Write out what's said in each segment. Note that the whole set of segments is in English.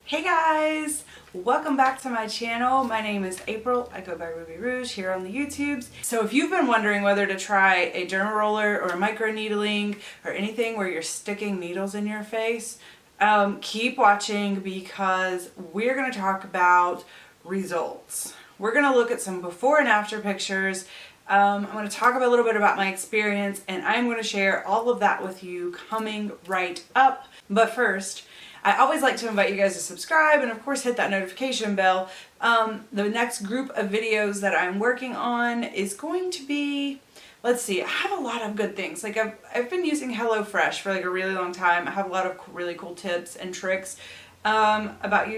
Hey guys! Welcome back to my channel. My name is April. I go by Ruby Rouge here on the YouTubes. So if you've been wondering whether to try a Dermaroller or a microneedling or anything where you're sticking needles in your face, keep watching because we're going to talk about results. We're going to look at some before and after pictures. I'm going to talk a little bit about my experience, and I'm going to share all of that with you coming right up. But first, I always like to invite you guys to subscribe and of course hit that notification bell. The next group of videos that I'm working on is going to be, let's see, I have a lot of good things. Like I've been using HelloFresh for like a really long time. I have a lot of really cool tips and tricks about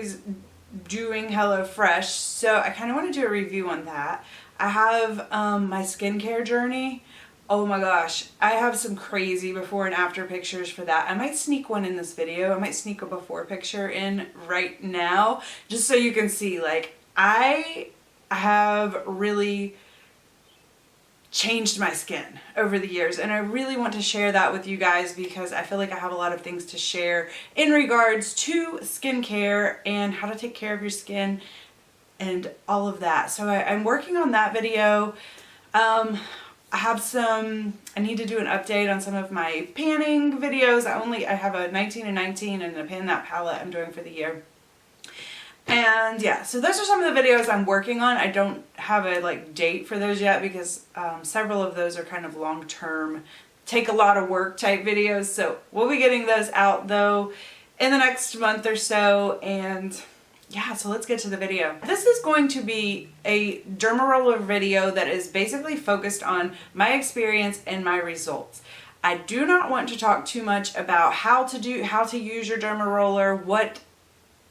doing HelloFresh. So I kind of want to do a review on that. I have my skincare journey. Oh my gosh, I have some crazy before and after pictures for that. I might sneak one in this video. I might sneak a before picture in right now, just so you can see, like, I have really changed my skin over the years, and I really want to share that with you guys because I feel like I have a lot of things to share in regards to skincare and how to take care of your skin and all of that. So I'm working on that video. I need to do an update on some of my panning videos. I have a 19 and 19 and a Pan That palette I'm doing for the year. And yeah, so those are some of the videos I'm working on. I don't have a date for those yet because several of those are kind of long-term, take a lot of work type videos. So we'll be getting those out though in the next month or so. And yeah, so let's get to the video. This is going to be a Dermaroller video that is basically focused on my experience and my results. I do not want to talk too much about how to use your Dermaroller, what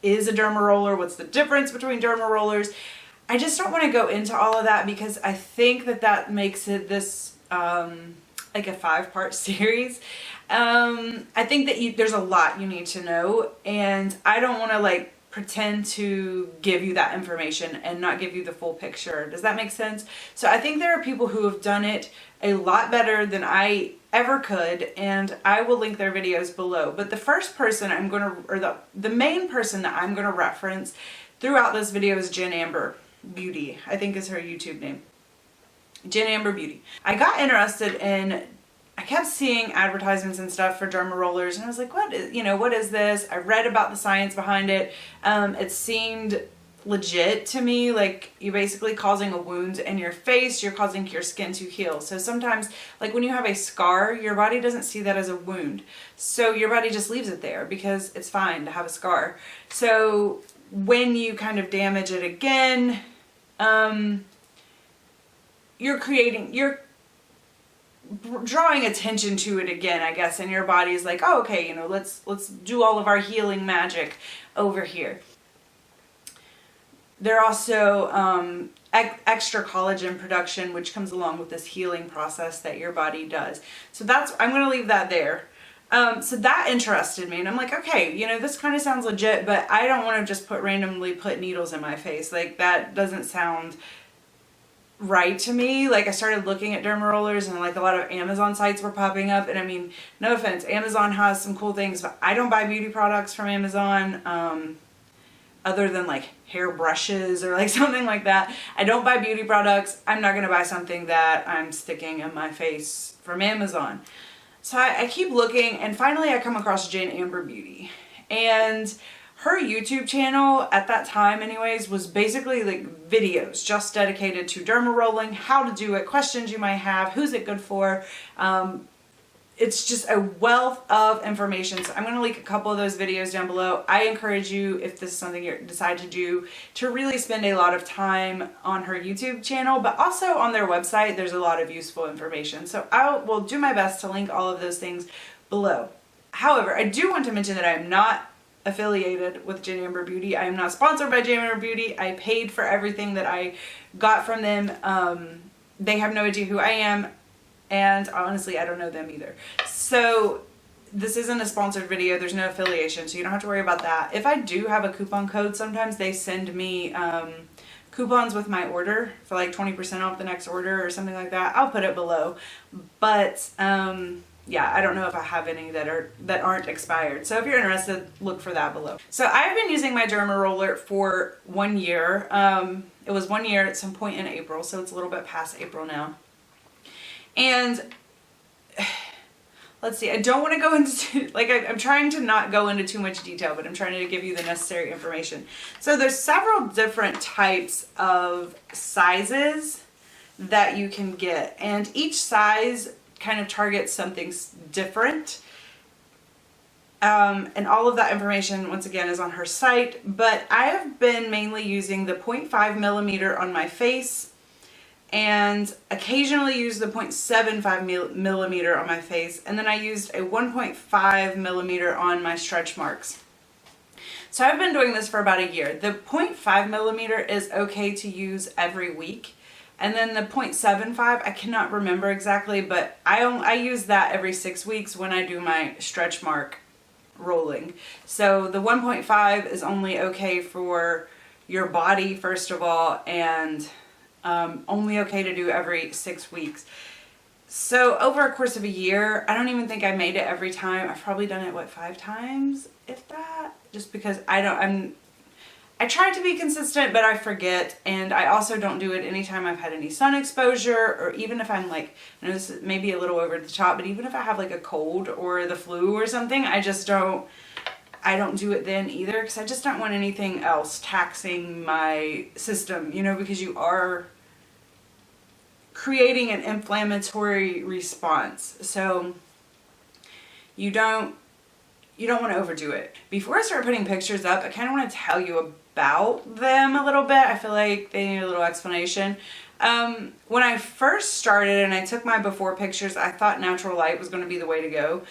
is a Dermaroller, what's the difference between Dermarollers. I just don't want to go into all of that because I think that makes it this like a 5-part series. I think that there's a lot you need to know, and I don't want to pretend to give you that information and not give you the full picture. Does that make sense? So I think there are people who have done it a lot better than I ever could, and I will link their videos below. But the first person the main person that I'm going to reference throughout this video is Jen Amber Beauty, I think is her YouTube name. Jen Amber Beauty. I got interested in, I kept seeing advertisements and stuff for Dermarollers, and I was like, what is this? I read about the science behind it. It seemed legit to me, like you're basically causing a wound in your face, you're causing your skin to heal. So sometimes, like when you have a scar, your body doesn't see that as a wound. So your body just leaves it there because it's fine to have a scar. So when you kind of damage it again, you're drawing attention to it again, I guess, and your body is like, oh, okay, let's do all of our healing magic over here. There are also extra collagen production, which comes along with this healing process that your body does. So I'm going to leave that there. So that interested me, and I'm like, okay, this kind of sounds legit, but I don't want to just randomly put needles in my face. Like, that doesn't sound right to me. Like, I started looking at Dermarollers, and a lot of Amazon sites were popping up, and I mean, no offense, Amazon has some cool things, but I don't buy beauty products from Amazon other than hair brushes or something like that. I don't buy beauty products. I'm not gonna buy something that I'm sticking in my face from Amazon. So I keep looking, and finally I come across Jen Amber Beauty, and her YouTube channel at that time anyways was basically videos just dedicated to dermarolling, how to do it, questions you might have, who's it good for. It's just a wealth of information. So I'm going to link a couple of those videos down below. I encourage you, if this is something you decide to do, to really spend a lot of time on her YouTube channel, but also on their website. There's a lot of useful information. So I will do my best to link all of those things below. However, I do want to mention that I am not affiliated with Jen Amber Beauty. I am not sponsored by Jen Amber Beauty. I paid for everything that I got from them. They have no idea who I am, and honestly I don't know them either. So this isn't a sponsored video. There's no affiliation, so you don't have to worry about that. If I do have a coupon code, sometimes they send me coupons with my order for 20% off the next order or something like that. I'll put it below. But yeah, I don't know if I have any that aren't expired. So if you're interested, look for that below. So I've been using my Dermaroller for 1 year. It was 1 year at some point in April, so it's a little bit past April now. And let's see, I don't want to go into, like, I'm trying to not go into too much detail, but I'm trying to give you the necessary information. So there's several different types of sizes that you can get, and each size kind of targets something different. And all of that information, once again, is on her site, but I have been mainly using the 0.5 millimeter on my face and occasionally use the 0.75 millimeter on my face, and then I used a 1.5 millimeter on my stretch marks. So I've been doing this for about a year. The 0.5 millimeter is okay to use every week. And then the 0.75, I cannot remember exactly, but I use that every 6 weeks when I do my stretch mark rolling. So the 1.5 is only okay for your body, first of all, and only okay to do every 6 weeks. So over a course of a year, I don't even think I made it every time. I've probably done it, what, 5 times, if that? Just because I try to be consistent, but I forget, and I also don't do it anytime I've had any sun exposure, or even if I'm like, I know this is maybe a little over the top, but even if I have like a cold or the flu or something, I don't do it then either, because I just don't want anything else taxing my system, you know, because you are creating an inflammatory response. So you don't want to overdo it. Before I start putting pictures up, I kind of want to tell you about them a little bit. I feel like they need a little explanation. When I first started and I took my before pictures, I thought natural light was going to be the way to go.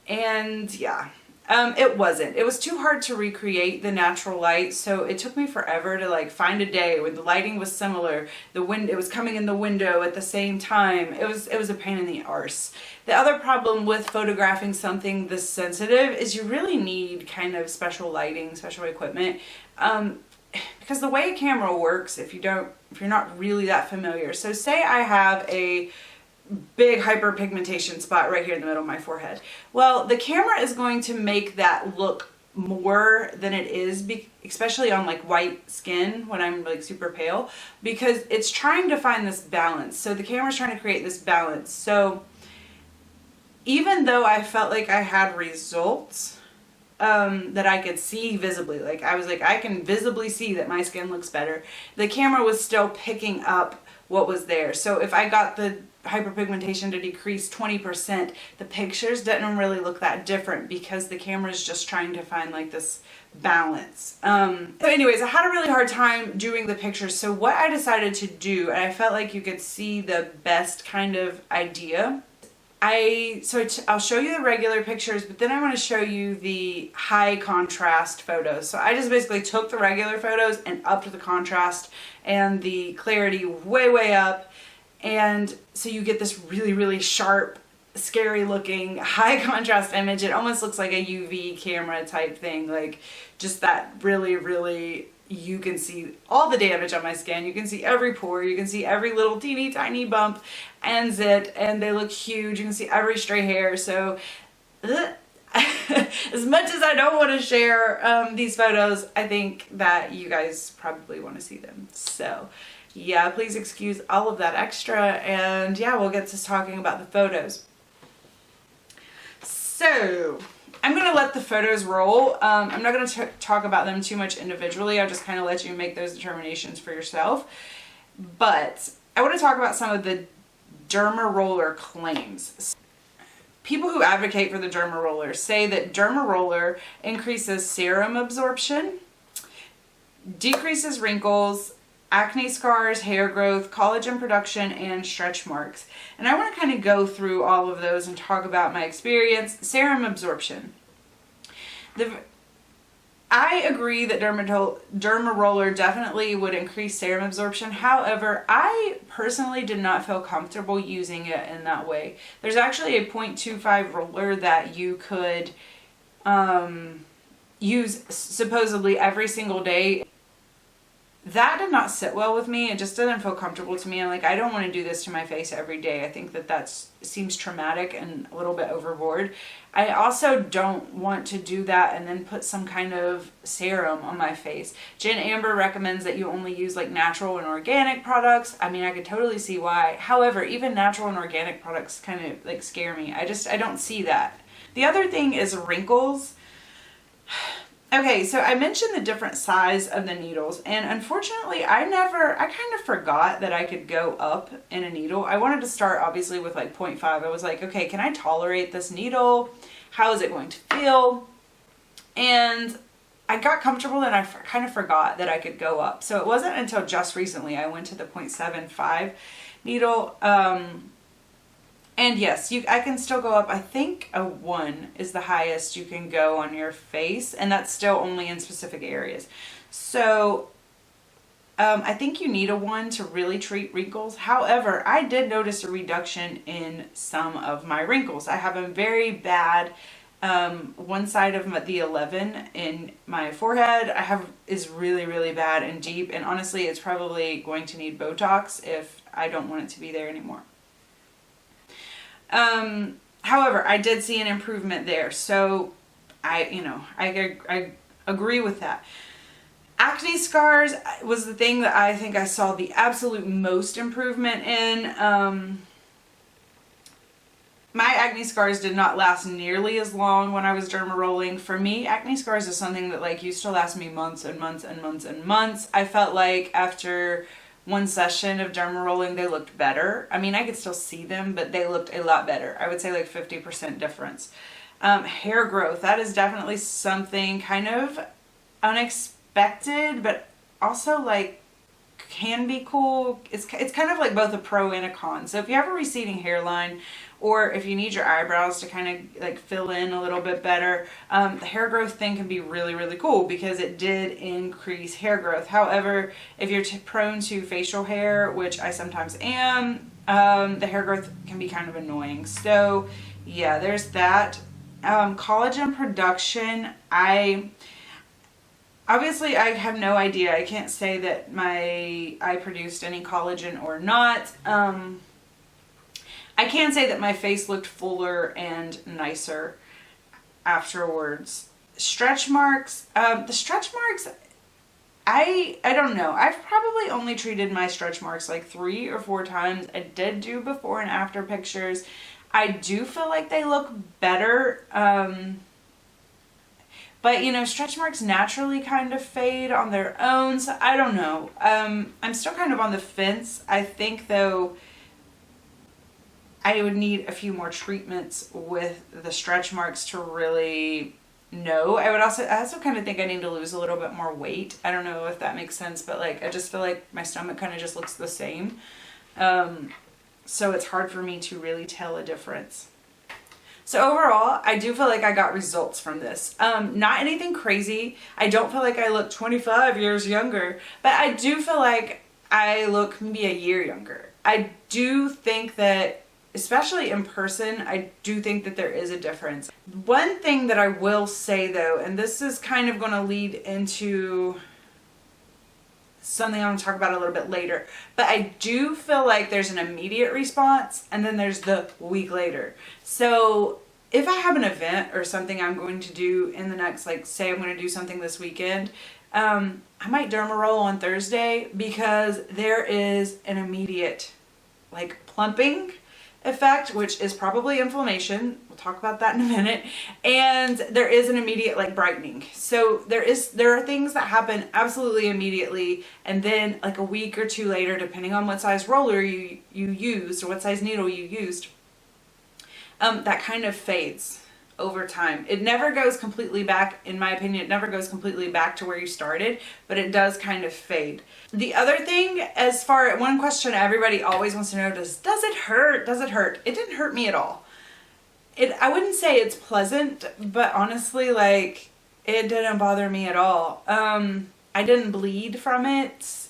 And yeah, it wasn't. It was too hard to recreate the natural light, so it took me forever to like find a day when the lighting was similar. It was coming in the window at the same time. It was a pain in the arse. The other problem with photographing something this sensitive is you really need kind of special lighting, special equipment, because the way a camera works, if you're not really that familiar. So say I have a big hyperpigmentation spot right here in the middle of my forehead. Well, the camera is going to make that look more than it is, especially on like white skin when I'm like super pale, because it's trying to find this balance. So the camera's trying to create this balance. So even though I felt like I had results that I could see visibly, like I was like, I can visibly see that my skin looks better, the camera was still picking up what was there. So if I got the hyperpigmentation to decrease 20%, the pictures didn't really look that different because the camera is just trying to find like this balance. So anyways, I had a really hard time doing the pictures. So what I decided to do, and I felt like you could see the best kind of idea, I'll show you the regular pictures, but then I want to show you the high contrast photos. So I just basically took the regular photos and upped the contrast and the clarity way, way up. And so you get this really, really sharp, scary looking high contrast image. It almost looks like a UV camera type thing. Like just that really, really, you can see all the damage on my skin. You can see every pore. You can see every little teeny tiny bump and zit, and they look huge. You can see every stray hair. So as much as I don't want to share these photos, I think that you guys probably want to see them. So yeah, please excuse all of that extra, and yeah, we'll get to talking about the photos. So I'm going to let the photos roll. I'm not going to talk about them too much individually. I'll just kind of let you make those determinations for yourself. But I want to talk about some of the Dermaroller claims. People who advocate for the Dermaroller say that Dermaroller increases serum absorption, decreases wrinkles, acne scars, hair growth, collagen production, and stretch marks. And I want to kind of go through all of those and talk about my experience. Serum absorption. I agree that Dermaroller definitely would increase serum absorption. However, I personally did not feel comfortable using it in that way. There's actually a 0.25 roller that you could use supposedly every single day. that did not sit well with me. It just didn't feel comfortable to me. I'm like, I don't want to do this to my face every day. I think that seems traumatic and a little bit overboard. I also don't want to do that and then put some kind of serum on my face. Jen Amber recommends that you only use like natural and organic products. I mean, I could totally see why. However, even natural and organic products kind of like scare me. I don't see that. The other thing is wrinkles. Okay, so I mentioned the different size of the needles, and unfortunately I kind of forgot that I could go up in a needle. I wanted to start obviously with like 0.5. I was like, okay, can I tolerate this needle? How is it going to feel? And I got comfortable and I kind of forgot that I could go up. So it wasn't until just recently I went to the 0.75 needle. And yes, I can still go up. I think a 1 is the highest you can go on your face, and that's still only in specific areas. So I think you need a 1 to really treat wrinkles. However, I did notice a reduction in some of my wrinkles. I have a very bad one side of the 11 in my forehead is really, really bad and deep, and honestly it's probably going to need Botox if I don't want it to be there anymore. However, I did see an improvement there, so I agree with that. Acne scars was the thing that I think I saw the absolute most improvement in. My acne scars did not last nearly as long when I was dermarolling. For me, acne scars is something that like used to last me months and months and months and months. I felt like after one session of dermarolling, they looked better. I mean, I could still see them, but they looked a lot better. I would say like 50% difference. Hair growth, that is definitely something kind of unexpected, but also like can be cool. It's kind of like both a pro and a con. So if you have a receding hairline, or if you need your eyebrows to kind of like fill in a little bit better, the hair growth thing can be really, really cool because it did increase hair growth. However, if you're prone to facial hair, which I sometimes am, the hair growth can be kind of annoying. So yeah, there's that. Collagen production, obviously I have no idea. I can't say that I produced any collagen or not. I can say that my face looked fuller and nicer afterwards. Stretch marks, the stretch marks, I don't know. I've probably only treated my stretch marks like 3 or 4 times. I did do before and after pictures. I do feel like they look better. But you know, stretch marks naturally kind of fade on their own. So I don't know. I'm still kind of on the fence. I think though, I would need a few more treatments with the stretch marks to really know. I also kind of think I need to lose a little bit more weight. I don't know if that makes sense, but like I just feel like my stomach kind of just looks the same. So it's hard for me to really tell a difference. So overall, I do feel like I got results from this. Not anything crazy. I don't feel like I look 25 years younger, but I do feel like I look maybe a year younger. I do think that, especially in person, I do think that there is a difference. One thing that I will say though, and this is kind of going to lead into something I'm going to talk about a little bit later, but I do feel like there's an immediate response and then there's the week later. So if I have an event or something I'm going to do in the next, like say I'm going to do something this weekend, I might dermaroll on Thursday because there is an immediate like plumping effect, which is probably inflammation. We'll talk about that in a minute. And there is an immediate like brightening. So there are things that happen absolutely immediately, and then like a week or 2 later, depending on what size roller you used or what size needle you used, that kind of fades over time. It never goes completely back, in my opinion, it never goes completely back to where you started, but it does kind of fade. The other thing, one question everybody always wants to know, does it hurt? Does it hurt? It didn't hurt me at all. I wouldn't say it's pleasant, but honestly, like, it didn't bother me at all. I didn't bleed from it.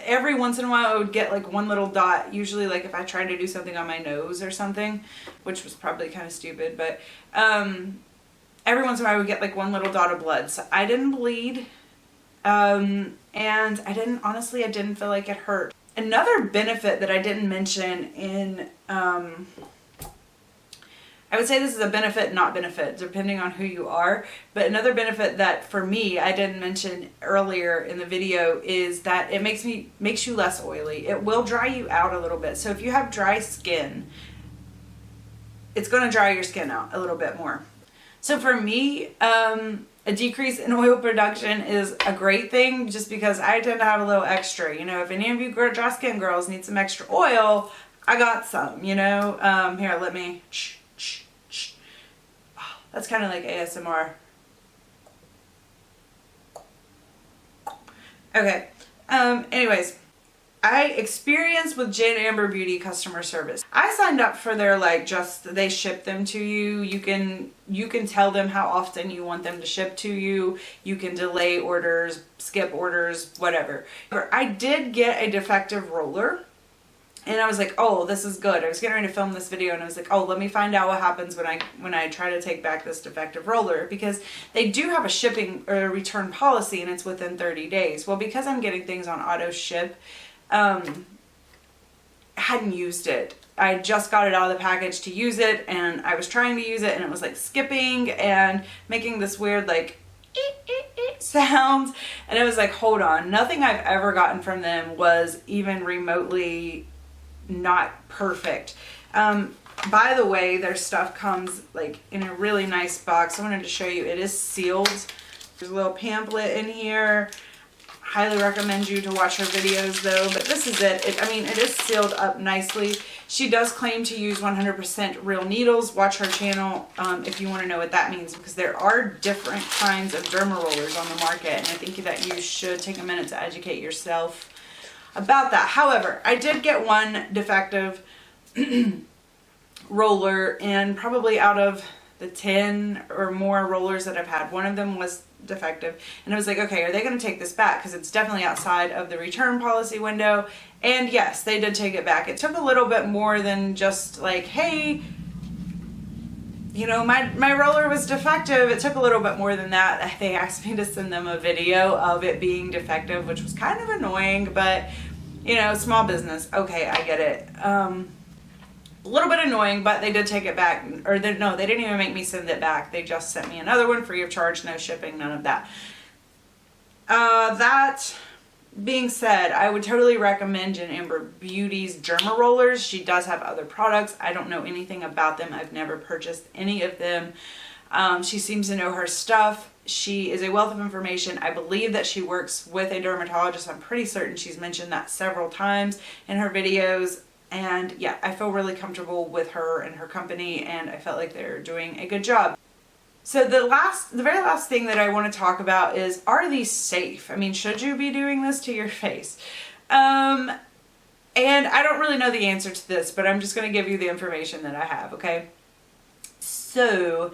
Every once in a while I would get like one little dot, usually like if I tried to do something on my nose or something, which was probably kind of stupid, but every once in a while I would get like one little dot of blood. So I didn't bleed. And I didn't feel like it hurt. Another benefit that I didn't mention in, I would say this is a benefit, not benefit, depending on who you are. But another benefit that for me, I didn't mention earlier in the video is that it makes you less oily. It will dry you out a little bit. So if you have dry skin, it's going to dry your skin out a little bit more. So for me, a decrease in oil production is a great thing just because I tend to have a little extra. You know, if any of you dry skin girls need some extra oil, I got some, you know. Here, let me... Oh, that's kind of like ASMR. Okay. Anyways, I experienced with Jen Amber Beauty customer service. I signed up for their they ship them to you. You can tell them how often you want them to ship to you. You can delay orders, skip orders, whatever. I did get a defective roller. And I was like, oh, this is good. I was getting ready to film this video and I was like, oh, let me find out what happens when I try to take back this defective roller, because they do have a shipping or return policy and it's within 30 days. Well, because I'm getting things on auto ship, I hadn't used it. I just got it out of the package to use it and I was trying to use it and it was like skipping and making this weird sound. And I was like, hold on, nothing I've ever gotten from them was even remotely not perfect. By the way, their stuff comes in a really nice box. I wanted to show you, it is sealed. There's a little pamphlet in here. Highly recommend you to watch her videos though, but this is it. It is sealed up nicely. She does claim to use 100% real needles. Watch her channel if you want to know what that means, because there are different kinds of Dermarollers on the market, and I think that you should take a minute to educate yourself about that. However, I did get one defective roller, and probably out of the 10 or more rollers that I've had, one of them was defective. And I was like, okay, are they going to take this back? Because it's definitely outside of the return policy window. And yes, they did take it back. It took a little bit more than just hey, you know, my roller was defective. It took a little bit more than that. They asked me to send them a video of it being defective, which was kind of annoying, but you know, small business. Okay, I get it. A little bit annoying, but they did take it back. Or no, they didn't even make me send it back. They just sent me another one free of charge, no shipping, none of that. That being said, I would totally recommend Jen Amber Beauty's Dermarollers. She does have other products. I don't know anything about them. I've never purchased any of them. She seems to know her stuff. She is a wealth of information. I believe that she works with a dermatologist. I'm pretty certain she's mentioned that several times in her videos. And yeah, I feel really comfortable with her and her company, and I felt like they're doing a good job. So the very last thing that I want to talk about is, are these safe? I mean, should you be doing this to your face? And I don't really know the answer to this, but I'm just going to give you the information that I have, okay? So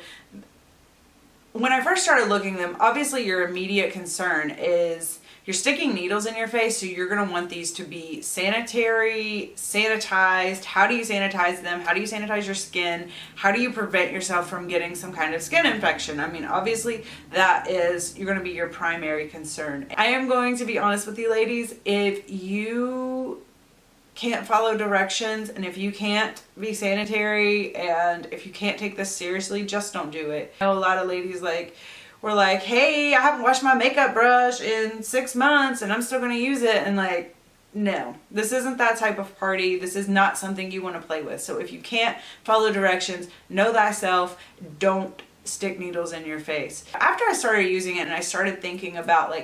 when I first started looking at them, obviously your immediate concern is you're sticking needles in your face, so you're going to want these to be sanitized. How do you sanitize them? How do you sanitize your skin? How do you prevent yourself from getting some kind of skin infection? I mean, obviously you're going to be your primary concern. I am going to be honest with you ladies, if you can't follow directions and if you can't be sanitary and if you can't take this seriously, just don't do it. I know a lot of ladies we're like, hey, I haven't washed my makeup brush in 6 months and I'm still going to use it. And no, this isn't that type of party. This is not something you want to play with. So if you can't follow directions, know thyself, don't stick needles in your face. After I started using it and I started thinking about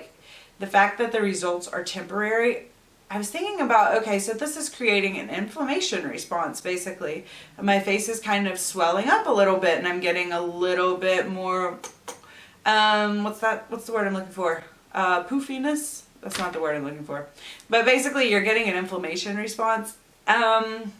the fact that the results are temporary, I was thinking about, okay, so this is creating an inflammation response, basically. My face is kind of swelling up a little bit and I'm getting a little bit more... what's the word I'm looking for? Poofiness? That's not the word I'm looking for. But basically you're getting an inflammation response. And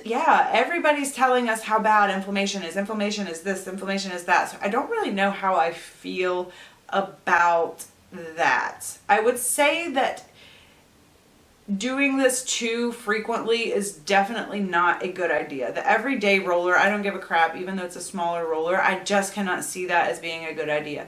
yeah, everybody's telling us how bad inflammation is. Inflammation is this, inflammation is that. So I don't really know how I feel about that. I would say that doing this too frequently is definitely not a good idea. The everyday roller, I don't give a crap, even though it's a smaller roller. I just cannot see that as being a good idea.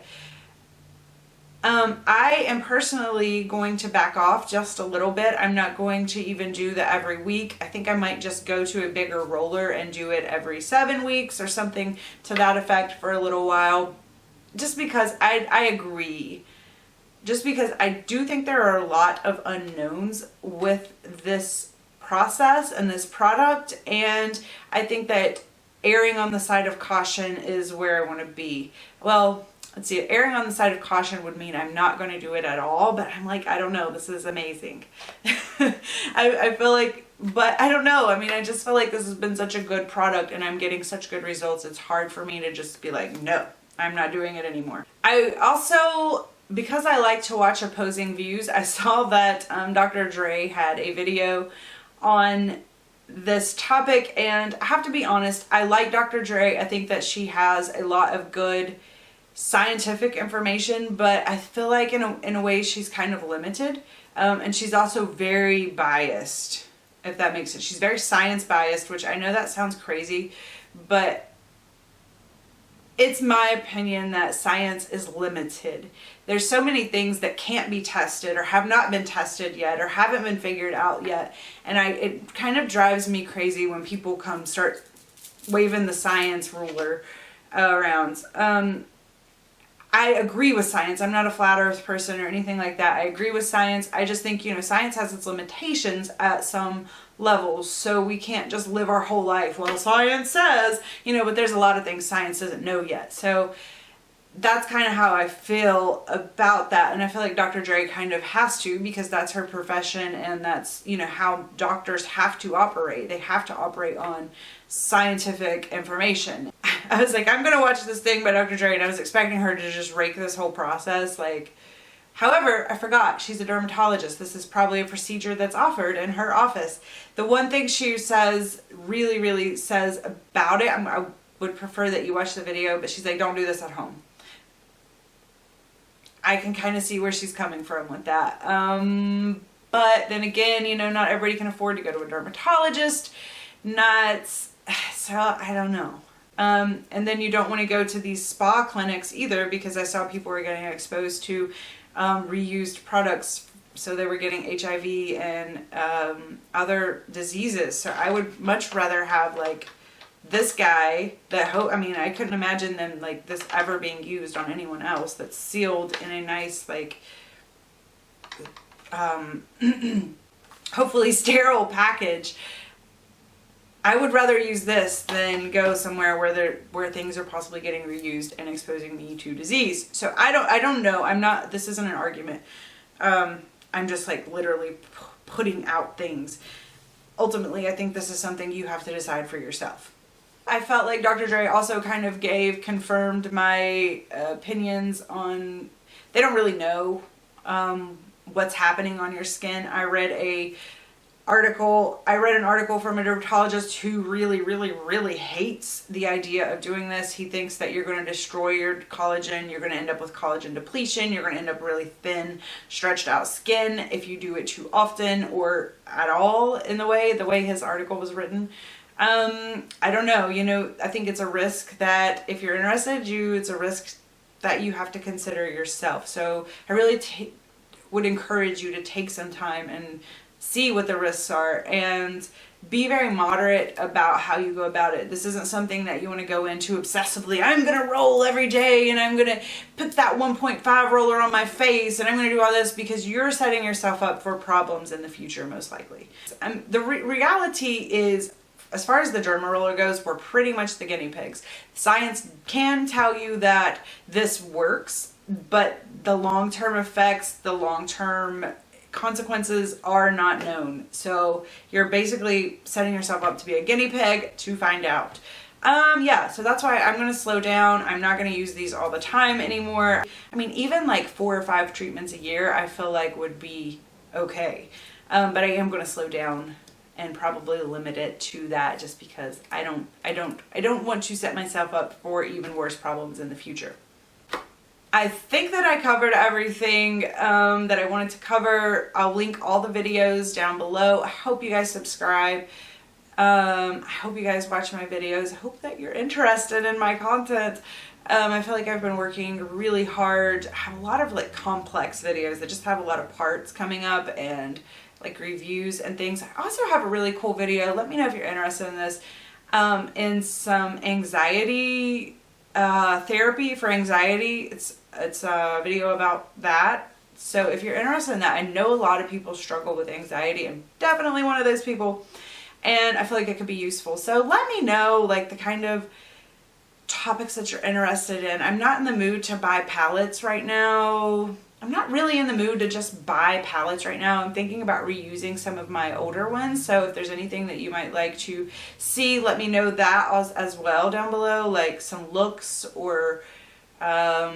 I am personally going to back off just a little bit. I'm not going to even do the every week. I think I might just go to a bigger roller and do it every 7 weeks or something to that effect for a little while. Just because I agree. Just because I do think there are a lot of unknowns with this process and this product, and I think that erring on the side of caution is where I want to be. Well, let's see, erring on the side of caution would mean I'm not going to do it at all, but I'm like, I don't know, this is amazing. I feel like, but I don't know. I mean, I just feel like this has been such a good product and I'm getting such good results. It's hard for me to just be like, no, I'm not doing it anymore. I also, because I like to watch opposing views, I saw that Dr. Dre had a video on this topic, and I have to be honest, I like Dr. Dre. I think that she has a lot of good scientific information, but I feel like in a way she's kind of limited, and she's also very biased, if that makes sense. She's very science biased, which I know that sounds crazy, but it's my opinion that science is limited. There's so many things that can't be tested or have not been tested yet or haven't been figured out yet, and it kind of drives me crazy when people start waving the science ruler around. I agree with science. I'm not a flat earth person or anything like that. I agree with science. I just think, science has its limitations at some levels, so we can't just live our whole life, well, science says, but there's a lot of things science doesn't know yet. So that's kind of how I feel about that. And I feel like Dr. Dre kind of has to, because that's her profession, and that's, how doctors have to operate. They have to operate on scientific information. I was like, I'm going to watch this thing by Dr. Dre, and I was expecting her to just rake this whole process. However, I forgot, she's a dermatologist. This is probably a procedure that's offered in her office. The one thing she says, really says about it, I would prefer that you watch the video, but she's like, don't do this at home. I can kind of see where she's coming from with that. But then again, not everybody can afford to go to a dermatologist. So I don't know. And then you don't want to go to these spa clinics either, because I saw people were getting exposed to reused products. So they were getting HIV and other diseases. So I would much rather have this guy that I couldn't imagine them this ever being used on anyone else, that's sealed in a nice hopefully sterile package. I would rather use this than go somewhere where things are possibly getting reused and exposing me to disease. So I don't know. This isn't an argument. I'm just literally putting out things. Ultimately, I think this is something you have to decide for yourself. I felt like Dr. Dre also kind of confirmed my opinions on, they don't really know what's happening on your skin. I read an article from a dermatologist who really hates the idea of doing this. He thinks that you're going to destroy your collagen. You're going to end up with collagen depletion. You're going to end up really thin, stretched out skin if you do it too often or at all in the way his article was written. I don't know, I think it's a risk that if you're interested, it's a risk that you have to consider yourself. So I really would encourage you to take some time and see what the risks are and be very moderate about how you go about it. This isn't something that you want to go into obsessively. I'm going to roll every day and I'm going to put that 1.5 roller on my face and I'm going to do all this, because you're setting yourself up for problems in the future, most likely. The reality is, as far as the Dermaroller goes, we're pretty much the guinea pigs. Science can tell you that this works, but the long-term effects, the long-term consequences are not known. So you're basically setting yourself up to be a guinea pig to find out. Yeah, so that's why I'm going to slow down. I'm not going to use these all the time anymore. Even 4 or 5 treatments a year, I feel like would be okay. But I am going to slow down and probably limit it to that, just because I don't want to set myself up for even worse problems in the future. I think that I covered everything that I wanted to cover. I'll link all the videos down below. I hope you guys subscribe. I hope you guys watch my videos. I hope that you're interested in my content. I feel like I've been working really hard. I have a lot of like complex videos that just have a lot of parts coming up and like reviews and things. I also have a really cool video. Let me know if you're interested in this. In some anxiety therapy for anxiety. It's a video about that. So if you're interested in that, I know a lot of people struggle with anxiety. I'm definitely one of those people, and I feel like it could be useful. So let me know like the kind of topics that you're interested in. I'm not in the mood to buy palettes right now. I'm not really in the mood to just buy palettes right now. I'm thinking about reusing some of my older ones. So if there's anything that you might like to see, let me know that as well down below, like some looks or I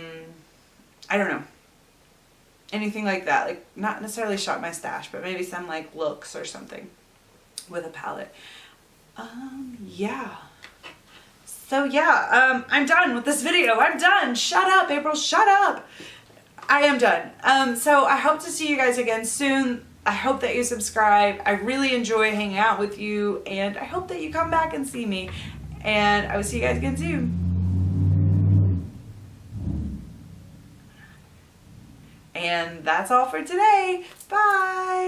don't know, anything like that. Like not necessarily shop my stash, but maybe some like looks or something with a palette. Yeah. So yeah, I'm done with this video. I'm done. Shut up, April. Shut up. I am done. So I hope to see you guys again soon. I hope that you subscribe. I really enjoy hanging out with you, and I hope that you come back and see me. And I will see you guys again soon. And that's all for today. Bye.